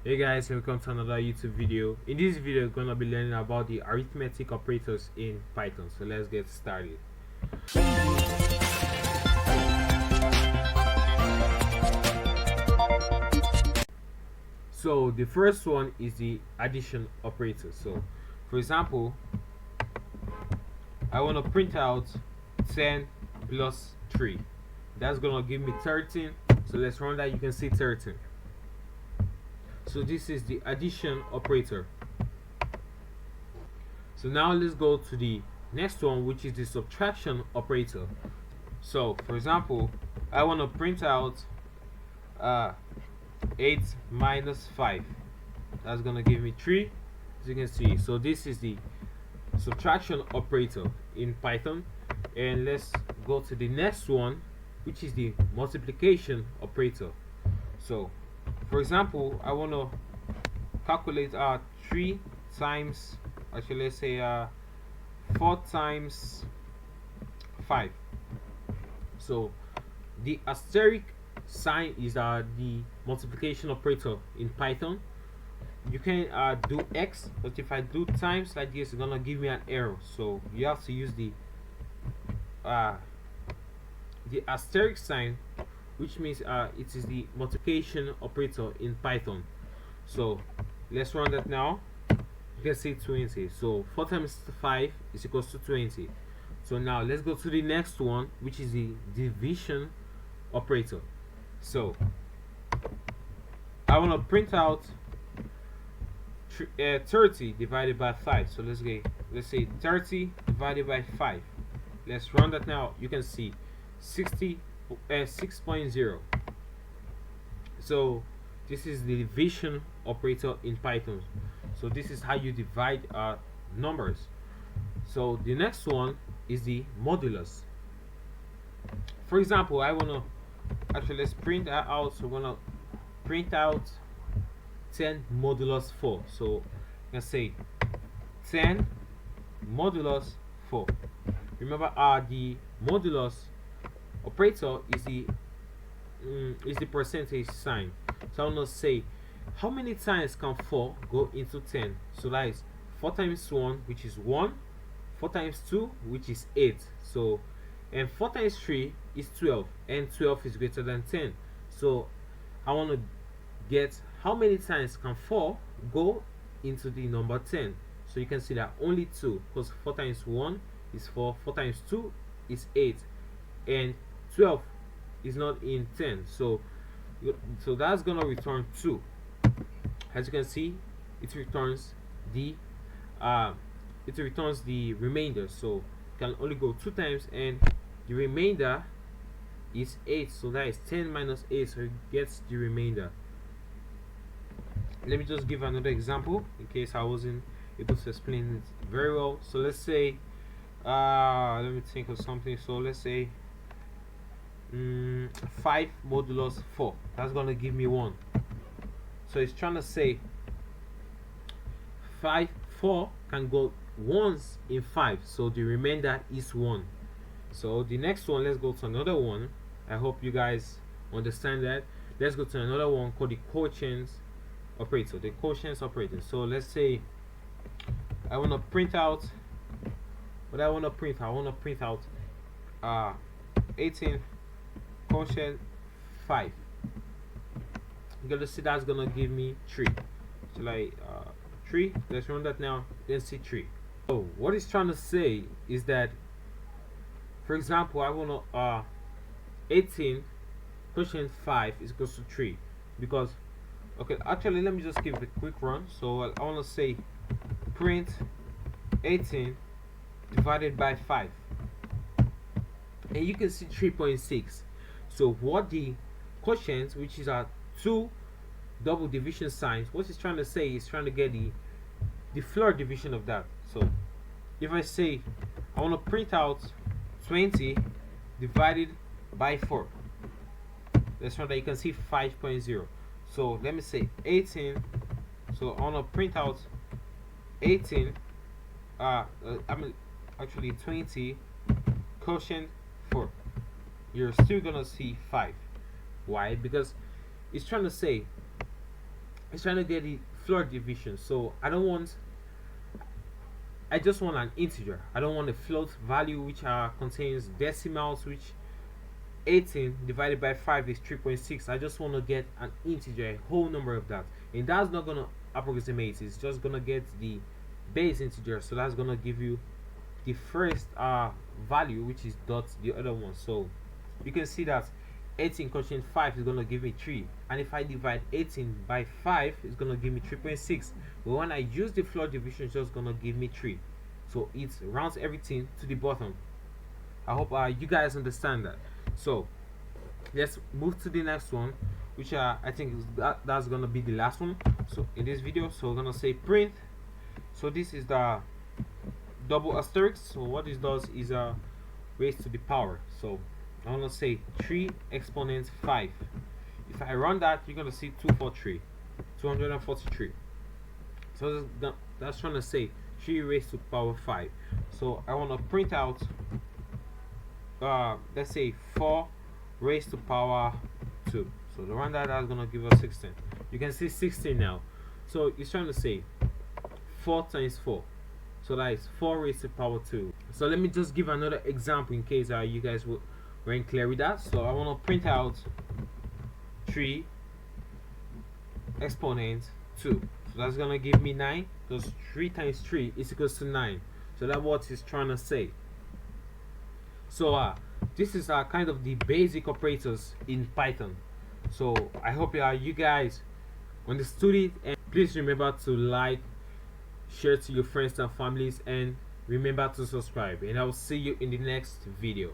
Hey guys, welcome to another YouTube video. In this video, we're gonna be learning about the arithmetic operators in Python. So let's get started. So the first one is the addition operator. So for example, I want to print out 10 plus 3. That's gonna give me 13. So let's run that. You can see 13. So this is the addition operator. So now let's go to the next one, which is the subtraction operator. So for example, I want to print out 8 minus 5. That's gonna give me 3, as you can see. So this is the subtraction operator in Python. And let's go to the next one, which is the multiplication operator. So for example, I want to calculate 3 times, actually let's say 4 times 5. So the asterisk sign is the multiplication operator in Python. You can do x, but if I do times like this, it's gonna give me an error. So you have to use the asterisk sign, which means it is the multiplication operator in Python. So let's run that now. You can see 20. So 4 times 5 is equals to 20. So now let's go to the next one, which is the division operator. So I want to print out 30 divided by 5. So let's say 30 divided by 5. Let's run that now. You can see 6.0. So this is the division operator in Python. So this is how you divide numbers. So the next one is the modulus. For example, I want to let's print that out. So we're gonna print out 10 modulus 4. So let's say 10 modulus 4. Remember, the modulus operator is the percentage sign. So I'm gonna say, how many times can 4 go into 10? So that is 4 times 1, which is 1, 4 times 2, which is 8. So, and 4 times 3 is 12, and 12 is greater than 10. So I want to get how many times can 4 go into the number 10. So you can see that only 2, because 4 times 1 is 4, 4 times 2 is 8, and 12 is not in 10. So that's gonna return 2. As you can see, it returns the remainder. So it can only go 2 times, and the remainder is 8. So that is 10 minus 8. So it gets the remainder. Let me just give another example in case I wasn't able to explain it very well. So let's say let me think of something. So let's say 5 modulus 4. That's gonna give me 1. So it's trying to say 4 can go once in 5, so the remainder is 1. So the next one, let's go to another one. I hope you guys understand that. Let's go to another one called the quotient operator. The quotient operator. So let's say I want to print out what I want to print. I want to print out 18 quotient 5. You're gonna see that's gonna give me 3. So like 3. Let's run that now. Then see 3. So what it's trying to say is that, for example, I want to 18 quotient 5 is equals to 3, because okay, actually let me just give it a quick run. So I want to say print 18 divided by 5, and you can see 3.6. So what the quotient, which is 2 double division signs, what it's trying to say is trying to get the floor division of that. So if I say I want to print out 20 divided by 4, that's right, that you can see 5.0. So let me say 18. So I want to print out 18 I mean actually 20 quotient 4. You're still gonna see 5. Why? Because it's trying to say it's trying to get the floor division. So I just want an integer. I don't want a float value which contains decimals, which 18 divided by 5 is 3.6. I just want to get an integer, a whole number of that, and that's not gonna approximate. It's just gonna get the base integer. So that's gonna give you the first value, which is dot the other one. So you can see that 18 constraint 5 is gonna give me 3, and if I divide 18 by 5, it's gonna give me 3.6. but when I use the floor division, it's just gonna give me 3. So it rounds everything to the bottom. I hope you guys understand that. So let's move to the next one, which I think that's gonna be the last one so in this video. So we're gonna say print. So this is the double asterisk. So what this does is raised to the power. So I'm gonna say 3 exponent 5. If I run that, you're gonna see 243. So that's trying to say 3 raised to power 5. So I want to print out let's say 4 raised to power 2. So the run that's gonna give us 16. You can see 16 now. So it's trying to say 4 times 4. So that is 4 raised to power 2. So let me just give another example in case you guys weren't clear with that. So I want to print out 3 exponent 2. So that's gonna give me 9, because 3 times 3 is equals to 9. So that's what it's trying to say. So this is kind of the basic operators in Python. So I hope you guys understood it, and please remember to like, share to your friends and families, and remember to subscribe, and I will see you in the next video.